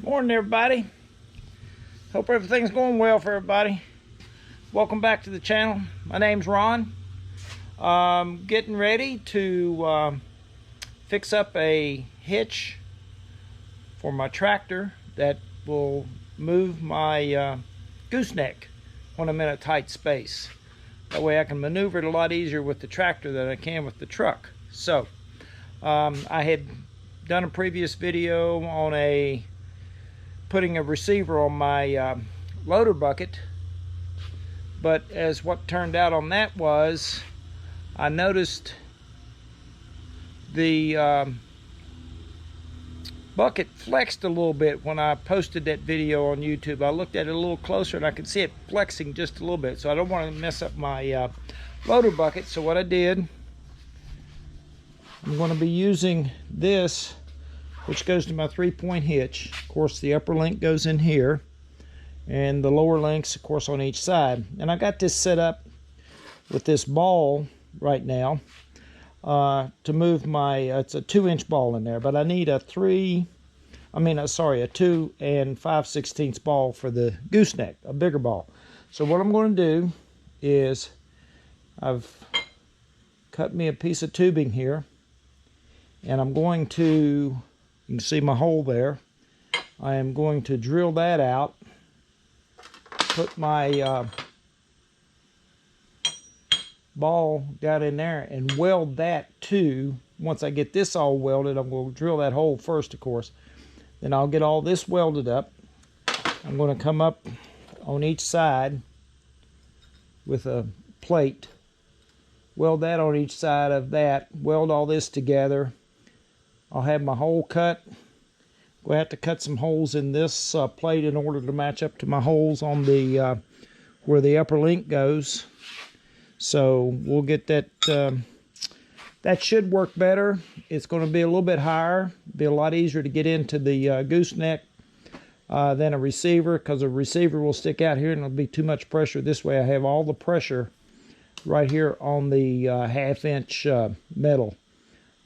Morning, everybody. Hope everything's going well for everybody. Welcome back to the channel. My name's Ron. Getting ready to fix up a hitch for my tractor that will move my gooseneck when I'm in a tight space. That way I can maneuver it a lot easier with the tractor than I can with the truck. So I had done a previous video on putting a receiver on my loader bucket, but as what turned out on that was, I noticed the bucket flexed a little bit when I posted that video on YouTube. I looked at it a little closer and I could see it flexing just a little bit, so I don't want to mess up my loader bucket. So what I did, I'm going to be using this, which goes to my 3-point hitch. Of course, the upper link goes in here, and the lower links, of course, on each side. And I got this set up with this ball right now to move my, it's a 2-inch ball in there, but I need a 2 and 5/16 ball for the gooseneck, a bigger ball. So what I'm going to do is, I've cut me a piece of tubing here, and I'm going to, you can see my hole there. I am going to drill that out, put my ball down in there and weld that to, once I get this all welded, I'm going to drill that hole first, of course. Then I'll get all this welded up. I'm going to come up on each side with a plate, weld that on each side of that, weld all this together. I'll have my hole cut. We'll have to cut some holes in this plate in order to match up to my holes on the where the upper link goes. So we'll get that. That should work better. It's going to be a little bit higher. Be a lot easier to get into the gooseneck than a receiver, because a receiver will stick out here and it'll be too much pressure. This way I have all the pressure right here on the 1/2-inch metal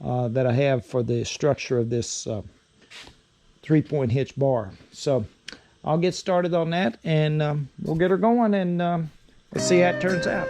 that I have for the structure of this 3-point hitch bar. So I'll get started on that, and we'll get her going, and let's see how it turns out.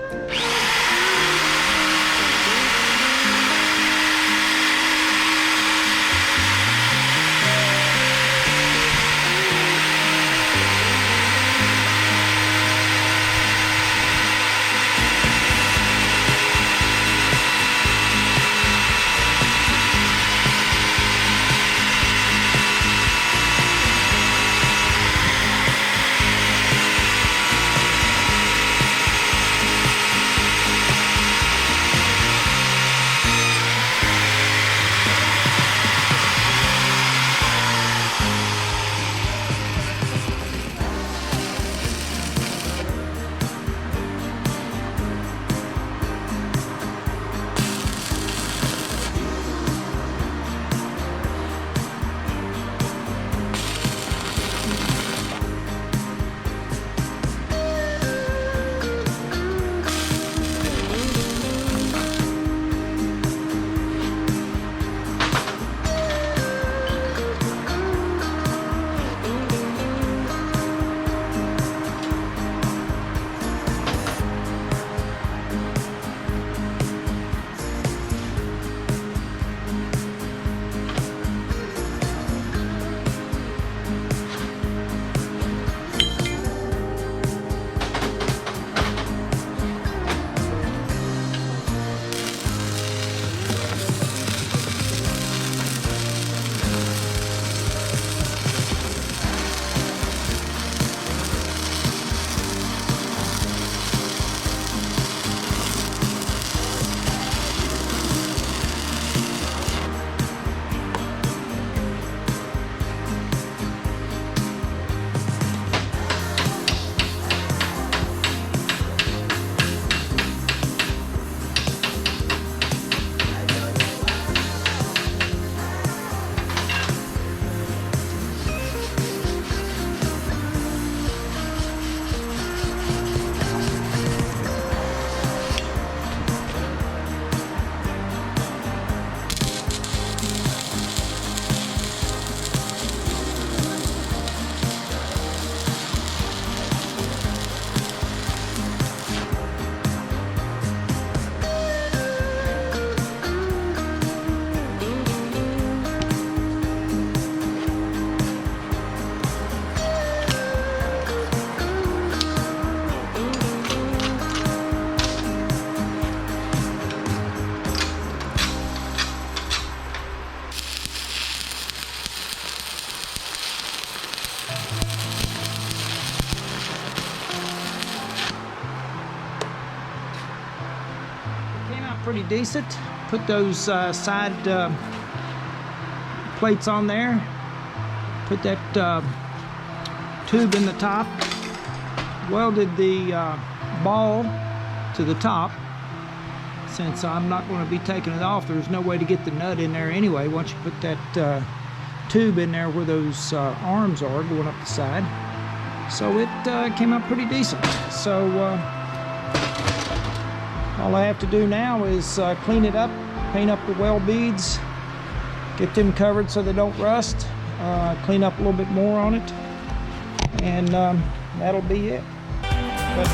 pretty decent. Put those side plates on there. Put that tube in the top. Welded the ball to the top. Since I'm not going to be taking it off, there's no way to get the nut in there anyway once you put that tube in there where those arms are going up the side. So it came out pretty decent. So all I have to do now is clean it up, paint up the weld beads, get them covered so they don't rust, clean up a little bit more on it, and that'll be it. But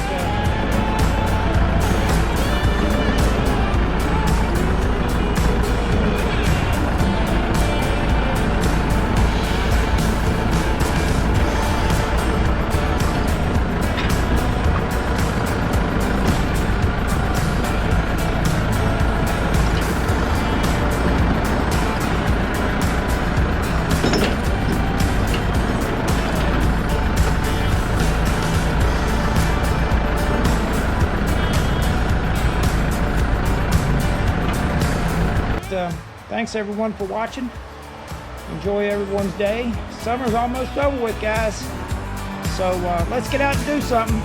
thanks everyone for watching. Enjoy everyone's day. Summer's almost over with, guys. So let's get out and do something.